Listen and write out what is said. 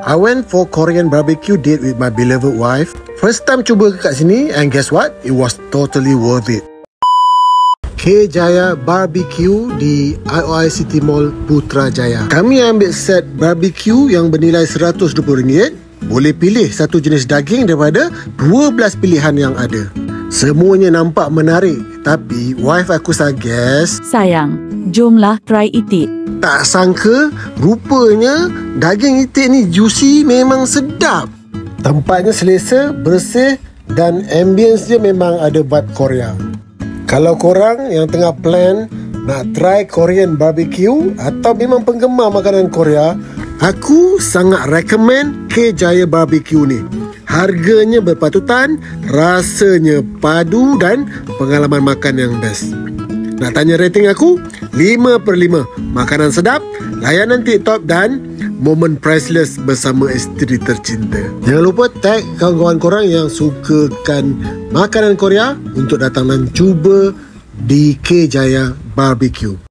I went for Korean barbecue date with my beloved wife. First time cuba kat sini, and guess what? It was totally worth it. K Jaya Barbecue di IOI City Mall Putrajaya. Kami ambil set barbecue yang bernilai RM120. Boleh pilih satu jenis daging daripada 12 pilihan yang ada. Semuanya nampak menarik, tapi wife aku suggest, sayang, jomlah try itik. tak sangka rupanya daging itik ni juicy, memang sedap. Tempatnya selesa, bersih dan ambience dia memang ada vibe Korea. Kalau korang yang tengah plan nak try Korean barbecue atau memang penggemar makanan Korea, aku sangat recommend K Jaya Barbecue ni. Harganya berpatutan, rasanya padu dan pengalaman makan yang best. Nak tanya rating aku? 5/5. Makanan sedap, layanan tip-top dan momen priceless bersama isteri tercinta. Jangan lupa tag kawan-kawan korang yang sukakan makanan Korea untuk datang dan cuba di K Jaya Barbecue.